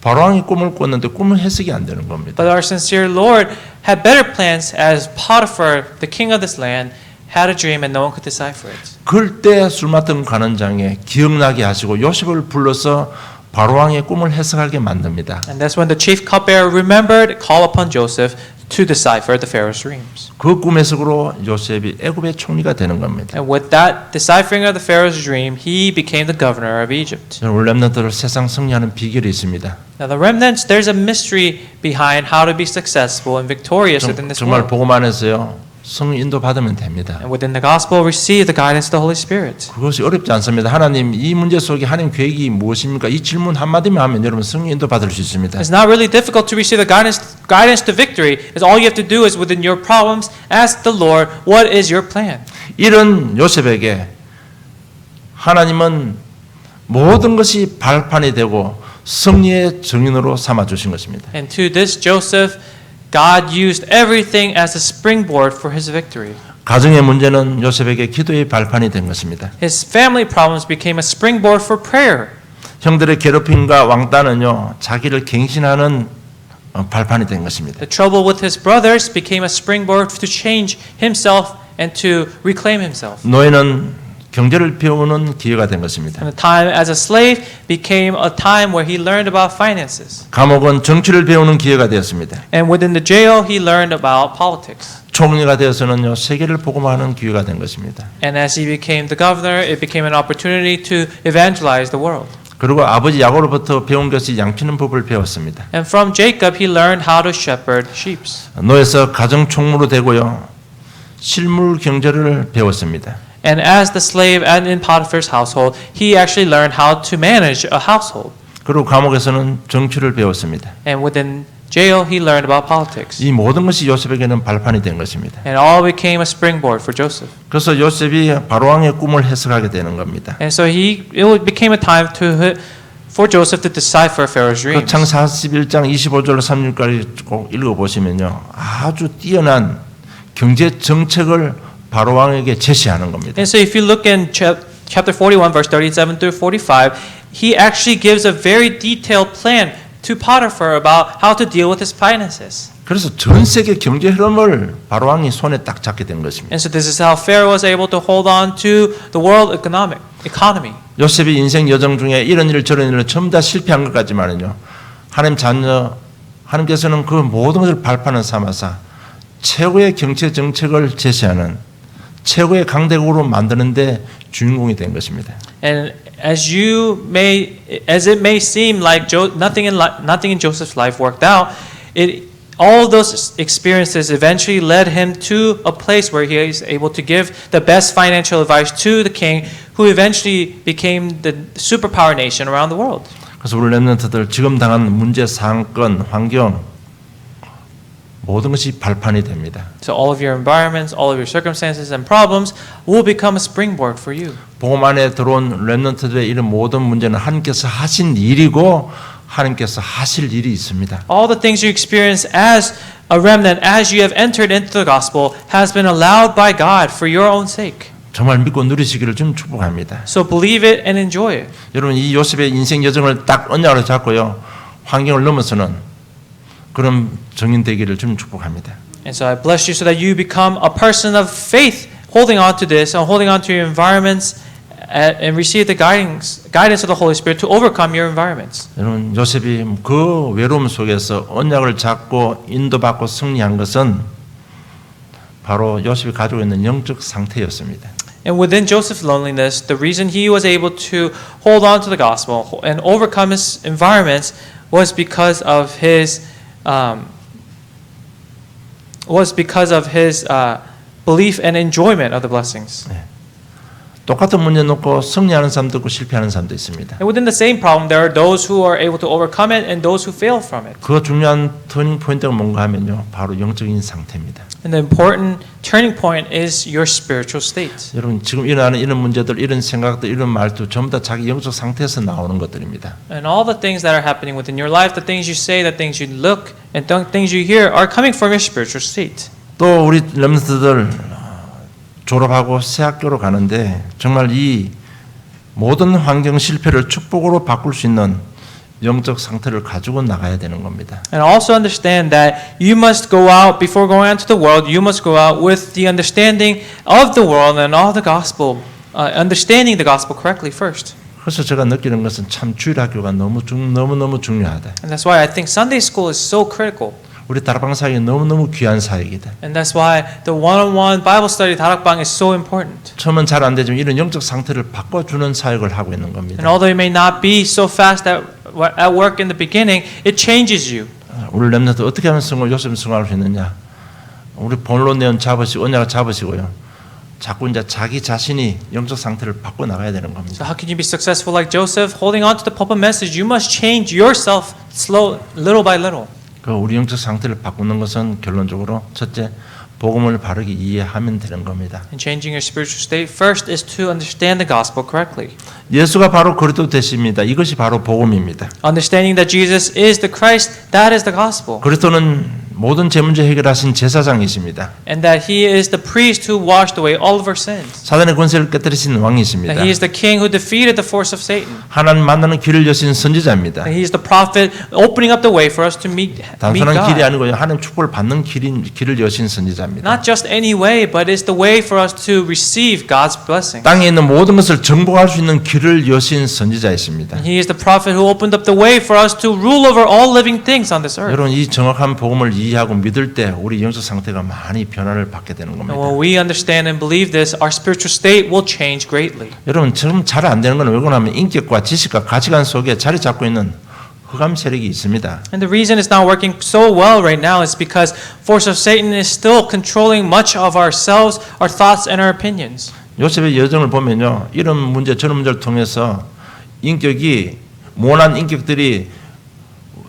바로왕이 꿈을 꿨는데 꿈은 해석이 안 되는 겁니다. But our sincere Lord had better plans as Potiphar, the king of this land, had a dream and no one could decipher it. 그럴 때 술 맡은 관원장에 기억나게 하시고 요셉을 불러서 바로왕의 꿈을 해석하게 만듭니다. And that's when the chief cupbearer remembered, called upon Joseph to decipher the Pharaoh's dreams. 그 꿈 해석으로 요셉이 애굽의 총리가 되는 겁니다. And with that deciphering of the Pharaoh's dream, he became the governor of Egypt. 여러분 렘넌트들 세상 승리하는 비결이 있습니다. Now the remnants, there's a mystery behind how to be successful and victorious within this 정말 world. 복음 안에서요. 성령 인도 받으면 됩니다. And within the gospel, receive the guidance of the Holy Spirit. 그것이 어렵지 않습니다. 하나님 이 문제 속에 하나님 계획이 무엇입니까? 이 질문 한마디만 하면 여러분 성령 인도 받을 수 있습니다. It's not really difficult to receive the guidance to victory. It's all you have to do is within your problems, ask the Lord, what is your plan? 이런 요셉에게 하나님은 모든 것이 발판이 되고 승리의 정인으로 삼아 주신 것입니다. And to this Joseph, God used everything as a springboard for his victory. 가정의 문제는 요셉에게 기도의 발판이 된 것입니다. His family problems became a springboard for prayer. 형들의 괴롭힘과 왕따는요 자기를 갱신하는 발판이 된 것입니다. The trouble with his brothers became a springboard to change himself and to reclaim himself. 노예는 경제를 배우는 기회가 된 것입니다. And the time as a slave became a time where he learned about finances. 감옥은 정치를 배우는 기회가 되었습니다. And within the jail, he learned about politics. 총리가 되어서는요 세계를 복음화하는 기회가 된 것입니다. And as he became the governor, it became an opportunity to evangelize the world. 그리고 아버지 야곱으로부터 배운 것이 양치는 법을 배웠습니다. And from Jacob, he learned how to shepherd sheep. 노예에서 가정 총무로 되고요 실물 경제를 배웠습니다. And as the slave and in Potiphar's household, he actually learned how to manage a household. 그리고 감옥에서는 정치를 배웠습니다. And within jail, he learned about politics. 이 모든 것이 요셉에게는 발판이 된 것입니다. And all became a springboard for Joseph. 그래서 요셉이 바로왕의 꿈을 해석하게 되는 겁니다. And so it became a time for Joseph to decipher Pharaoh's 그 dreams. 창 41장 25절로 36절까지 꼭 읽어보시면요 아주 뛰어난 경제 정책을 바로왕에게 제시하는 겁니다. And so if you look in chapter 41, verse 37 through 45, he actually gives a very detailed plan to Potiphar about how to deal with his finances. 그래서 전 세계 경제 흐름을 바로왕이 손에 딱 잡게 된 것입니다. And so this is how Pharaoh was able to hold on to the world economy. 요셉이 인생 여정 중에 이런 일 저런 일을 전부 다 실패한 것까지만은요 하나님 자녀 하나님께서는 그 모든 것을 발판을 삼아서 최고의 경제 정책을 제시하는 최고의 강대국으로 만드는데 주인공이 된 것입니다. And as it may seem like nothing in Joseph's life worked out, all those experiences eventually led him to a place where he is able to give the best financial advice to the king, who eventually became the superpower nation around the world. 그래서 우리 렘넌트들 지금 당한 문제, 사건, 환경 모든 것이 발판이 됩니다. So all of your environments, all of your circumstances and problems will become a springboard for you. 복음 안에 들어온 렘넌트들의 이런 모든 문제는 하나님께서 하신 일이고 하나님께서 하실 일이 있습니다. All the things you experience as a remnant, as you have entered into the gospel, has been allowed by God for your own sake. 정말 믿고 누리시기를 좀 축복합니다. So believe it and enjoy it. 여러분 이 요셉의 인생 여정을 딱 언약으로 잡고요. 환경을 넘어서는 그런 정인 되기를 좀 축복합니다. And so I bless you so that you become a person of faith, holding on to this and holding on to your environments and receive the guidance of the Holy Spirit to overcome your environments. 여러분 요셉이 그 외로움 속에서 언약을 잡고 인도받고 승리한 것은 바로 요셉이 가지고 있는 영적 상태였습니다. And within Joseph's loneliness, the reason he was able to hold on to the gospel and overcome his environments was because of his belief and enjoyment of the blessings. 똑같은 문제 놓고 승리하는 사람도 있고 실패하는 사람도 있습니다. And within the same problem, there are those who are able to overcome it and those who fail from it. 그 중요한 터닝 포인트가 뭔가 하면요, 바로 영적인 상태입니다. And the important turning point is your spiritual state. 여러분 지금 일어나는 이런 문제들, 이런 생각들, 이런 말도 전부 다 자기 영적 상태에서 나오는 것들입니다. And all the things that are happening within your life, the things you say, the things you look, and the things you hear are coming from your spiritual state. 또 우리 렘넌트들 졸업하고 새 학교로 가는데 정말 이 모든 환경 실패를 축복으로 바꿀 수 있는 영적 상태를 가지고 나가야 되는 겁니다. And also understand that you must go out, before going out to the world, you must go out with the understanding of the world and all the gospel, understanding the gospel correctly first. 그래서 제가 느끼는 것은 참 주일 학교가 너무 중요하다. And that's why I think Sunday school is so critical. 우리 다락방 사역이 너무너무 귀한 사역이다. And that's why the one-on-one Bible study 다락방 is so important. 처음은 잘 안 되지만 이런 영적 상태를 바꿔주는 사역을 하고 있는 겁니다. And although it may not be so fast at work in the beginning, it changes you. 우리 렘넌트 어떻게 하면 요셉 승화할 수 있느냐? 우리 본론 내용 잡으시고 언약을 잡으시고요. 자꾸 이제 자기 자신이 영적 상태를 바꿔 나가야 되는 겁니다. So how can you be successful like Joseph? Holding on to the pulpit message, you must change yourself little by little. 그 우리 영적 상태를 바꾸는 것은 결론적으로 첫째 복음을 바르게 이해하면 되는 겁니다. And changing your spiritual state first is to understand the gospel correctly. 예수가 바로 그리스도 되십니다. 이것이 바로 복음입니다. Understanding that Jesus is the Christ, that is the gospel. 그리스도는 모든 죄 문제 해결하신 제사장이십니다. and that He is the priest who washed away all of our sins. 사단의 권세를 깨뜨리신 왕이십니다. That He is the king who defeated the force of Satan. 하나님 만나는 길을 여신 선지자입니다. That He is the prophet opening up the way for us to meet 단순한 길이 God. 아니고 하나님 축복을 받는 길을 여신 선지자입니다. Not just any way, but it's the way for us to receive God's blessing. 땅에 있는 모든 것을 정복할 수 있는 길을 여신 선지자이십니다. He is the prophet who opened up the way for us to rule over all living things on this earth. 여러분 이 정확한 복음을 이해하고 믿을 때 우리 영적 상태가 많이 변화를 받게 되는 And 겁니다. when we understand and believe this, our spiritual state will change greatly. 여러분 지금 잘 안 되는 건 왜 그러냐면 인격과 지식과 가치관 속에 자리 잡고 있는 흑암 세력이 있습니다. And the reason it's not working so well right now is because force of Satan is still controlling much of ourselves, our thoughts, and our opinions. 요셉의 여정을 보면요, 이런 문제 저런 문제를 통해서 인격이 모난 인격들이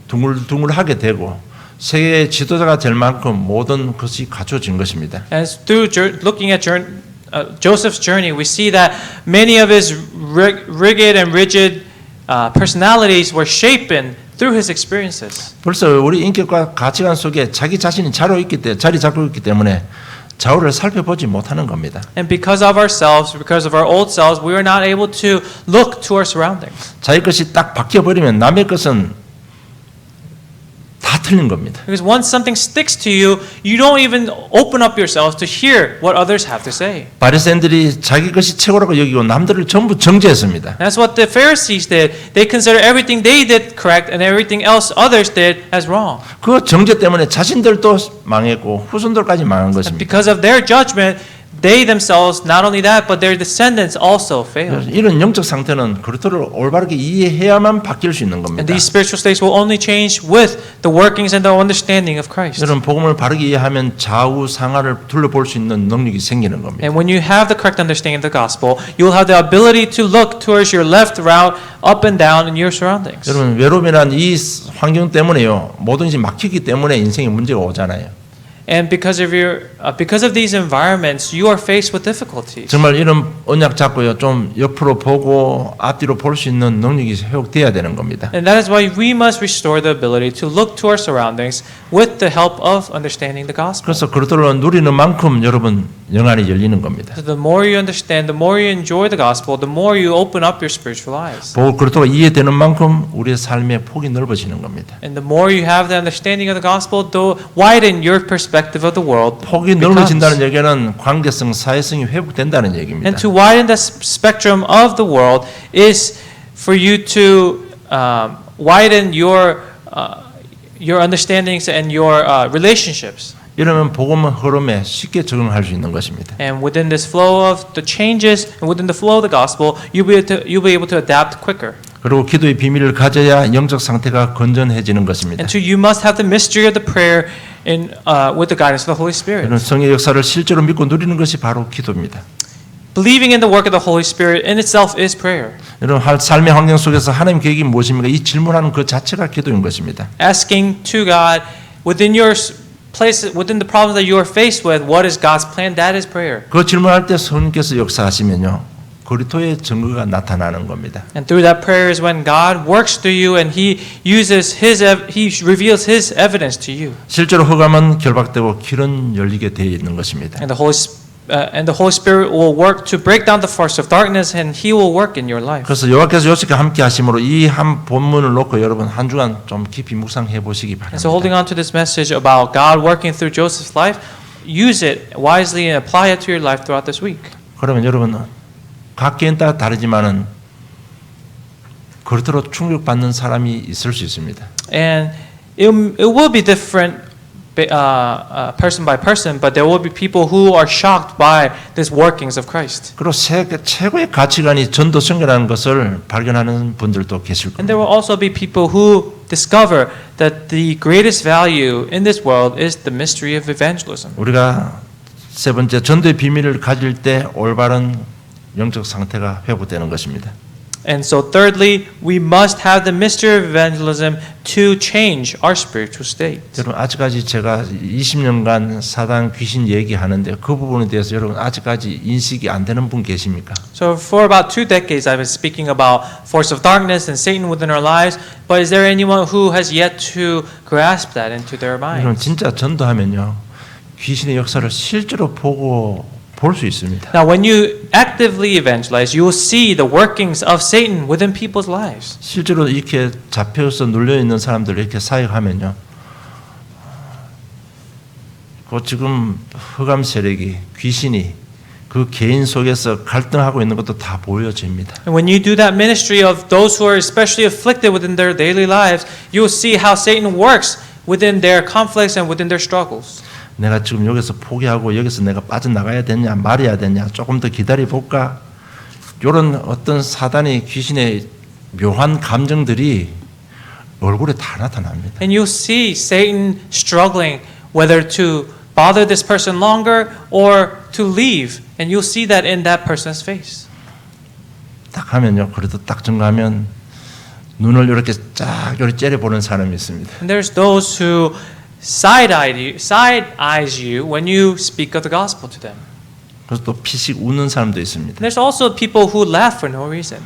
둥글둥글하게 되고 세계 지도자가 될 만큼 모든 것이 갖춰진 것입니다. As through looking at Joseph's journey, we see that many of his rigid and rigid personalities were shapen through his experiences. 벌써 우리 인격과 가치관 속에 자기 자신이 자리 잡고 있기 때문에 좌우를 살펴보지 못하는 겁니다. And because of ourselves, because of our old selves, we are not able to look to our surroundings. 자기 것이 딱 바뀌어버리면 남의 것은 다 틀린 겁니다. Because once something sticks to you, you don't even open up yourselves to hear what others have to say. 바리새인들이 자기 것이 최고라고 여기고 남들을 전부 정죄했습니다. That's what the Pharisees did. They considered everything they did correct and everything else others did as wrong. 그 정죄 때문에 자신들도 망했고 후손들까지 망한 And 것입니다. because of their judgment, they themselves, not only that, but their descendants also failed. 이런 영적 상태는 그리스도를 올바르게 이해해야만 바뀔 수 있는 겁니다. And these spiritual states will only change with the workings and the understanding of Christ. 여러분 복음을 바르게 이해하면 좌우 상하를 둘러볼 수 있는 능력이 생기는 겁니다. And when you have the correct understanding of the gospel, you will have the ability to look towards your left, right, up and down in your surroundings. 여러분 외로움이란 이 환경 때문에요. 뭐든지 막히기 때문에 인생에 문제가 오잖아요. And because of these environments, you are faced with difficulties. 정말 이런 언약 잡고요. 좀 옆으로 보고 앞뒤로 볼 수 있는 능력이 회복돼야 되는 겁니다. And that is why we must restore the ability to look to our surroundings with the help of understanding the gospel. 그래서 그리스도를 누리는 만큼 여러분 영안이 열리는 겁니다. So the more you understand, the more you enjoy the gospel, the more you open up your spiritual eyes. 그리스도가 이해되는 만큼 우리의 삶의 폭이 넓어지는 겁니다. And the more you have the understanding of the gospel, the widen your perspective of the world 폭이 넓어진다는 얘기는 관계성, 사회성이 회복된다는 얘기입니다. And to widen the spectrum of the world is for you to widen your understandings and your relationships. 이러면 복음 흐름에 쉽게 적응할 수 있는 것입니다. And within this flow of the changes and within the flow of the gospel, you'll be able to adapt quicker. 그리고 기도의 비밀을 가져야 영적 상태가 건전해지는 것입니다. And two, you must have the mystery of the prayer in with the guidance of the Holy Spirit. 이런 성의 역사를 실제로 믿고 누리는 것이 바로 기도입니다. Believing in the work of the Holy Spirit in itself is prayer. 이런 삶의 환경 속에서 하나님 계획이 무엇입니까? 이 질문하는 그 자체가 기도인 것입니다. Asking to God within your place, within the problems that you are faced with, what is God's plan? That is prayer. 그 질문할 때 성령께서 역사하시면요. 그리스도의 증거가 나타나는 겁니다. And through that prayer is when God works through you and He reveals His evidence to you. 실제로 흑암은 결박되고 길은 열리게 되어 있는 것입니다. And the Holy Spirit will work to break down the force of darkness, and He will work in your life. 그래서 여호와께서 요셉과 함께 하심으로 이 한 본문을 놓고 여러분 한 주간 좀 깊이 묵상해 보시기 And so, holding 바랍니다. on to this message about God working through Joseph's life, use it wisely and apply it to your life throughout this week. 그러면 여러분 각 개인 따라 다르지만은 그리스도로 충격받는 사람이 있을 수 있습니다. And it will be different person by person, but there will be people who are shocked by these workings of Christ. 그리고 최고의 가치관이 전도성이라는 것을 발견하는 분들도 계실 And there 겁니다. will also be people who discover that the greatest value in this world is the mystery of evangelism. 우리가 세 번째 전도의 비밀을 가질 때 올바른 영적 상태가 회복되는 것입니다. And so thirdly, we must have the mystery of evangelism to change our spiritual state. 여러분 아직까지 제가 20년간 사단 귀신 얘기하는데 그 부분에 대해서 여러분 아직까지 인식이 안 되는 분 계십니까? So for about 2 decades I've been speaking about force of darkness and Satan within our lives, but is there anyone who has yet to grasp that into their 여러분 minds? 진짜 전도하면요 귀신의 역사를 실제로 보고 볼 수 있습니다. Now when you actively evangelize, you will see the workings of Satan within people's lives. 실제로 이렇게 잡혀서 눌려 있는 사람들 이렇게 사역하면요, 그 지금 흑암 세력이 귀신이 그 개인 속에서 갈등하고 있는 것도 다 보여집니다. And when you do that ministry of those who are especially afflicted within their daily lives, you will see how Satan works within their conflicts and within their struggles. 내가 지금 여기서 포기하고 여기서 내가 빠져나가야 되냐 말해야 되냐 조금 더 기다려볼까 이런 어떤 사단의 귀신의 묘한 감정들이 얼굴에 다 나타납니다. And you'll see Satan struggling whether to bother this person longer or to leave. And you'll see that in that person's face. 딱 하면요, 그래도 딱 증가하면 눈을 이렇게 쫙 이렇게 째려보는 사람이 있습니다. And there's those who side eyes you when you speak of the gospel to them. 그래서 또 피식 웃는 사람도 있습니다. And there's also people who laugh for no reason.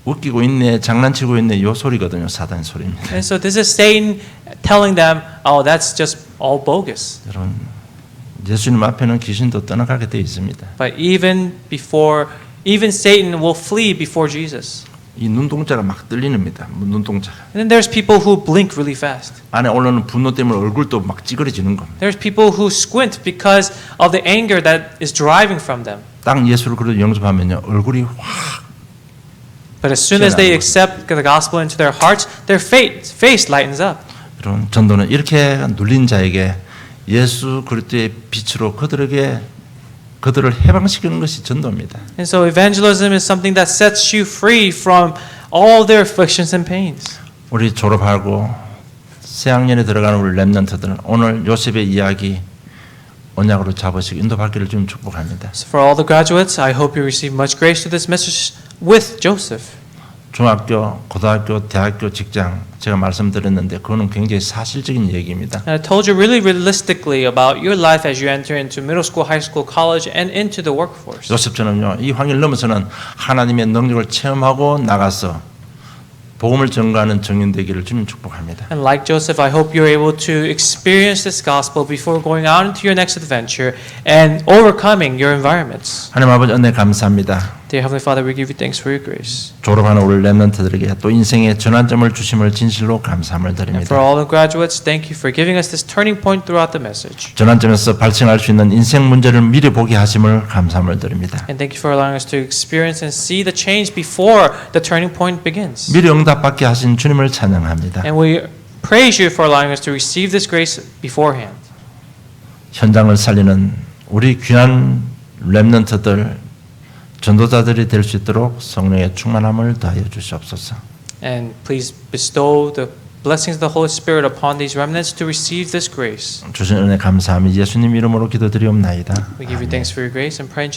웃기고 있네, 장난치고 있네, 요 소리거든요, 사단의 소리입니다. And so this is Satan telling them, oh, that's just all bogus. 여러분, 예수님 앞에는 귀신도 떠나가게 되어 있습니다. But even Satan will flee before Jesus. 이 눈동자가 막 떨리는입니다. 눈동자가. And then there's people who blink really fast. 안에 올라오는 분노 때문에 얼굴도 막 찌그러지는 겁니다. There's people who squint because of the anger that is driving from them. 딱 예수를 그래도 영접하면요, 얼굴이 확. But as soon as they accept the gospel into their hearts, their face lightens up. 이런 전도는 이렇게 눌린 자에게 예수 그리스도의 빛으로 그들을 해방시키는 것이 전도입니다. And so evangelism is something that sets you free from all their afflictions and pains. 우리 졸업하고 새학년에 들어가는 우리 렘넌트들은 오늘 요셉의 이야기 언약으로 잡으시고 인도받기를 좀 축복합니다. So for all the graduates, I hope you receive much grace to this message with Joseph. 중학교, 고등학교, 대학교, 직장 제가 말씀드렸는데 그거는 굉장히 사실적인 얘기입니다. And I told you really realistically about your life as you enter into middle school, high school, college, and into the workforce. 요셉처럼요, 이 환경을 넘어서는 하나님의 능력을 체험하고 나가서 복음을 전가하는 정인 되기를 주님 축복합니다. And like Joseph, I hope you're able to experience this gospel before going out into your next adventure and overcoming your environments. 하나님 아버지 은혜 감사합니다. Dear Heavenly Father, we give you thanks for your grace. 졸업하는 우리 렘넌트들에게 또 인생의 전환점을 주심을 진실로 감사함을 And for 드립니다. all the graduates, thank you for giving us this turning point throughout the message. 전환점에서 발생할 수 있는 인생 문제를 미리 보게 하심을 감사함을 드립니다. And thank you for allowing us to experience and see the change before the turning point begins. 미리 응답받게 하신 주님을 찬양합니다. And we praise you for allowing us to receive this grace beforehand. 현장을 살리는 우리 귀한 렘넌트들 전도자들이 될 수 있도록 성령의 충만함을 더하여 주시옵소서. And please bestow the blessings of the Holy Spirit upon these remnants to receive this grace. 주신 은혜 감사하며 예수님 이름으로 기도드리옵나이다. We give you thanks for your grace and pray in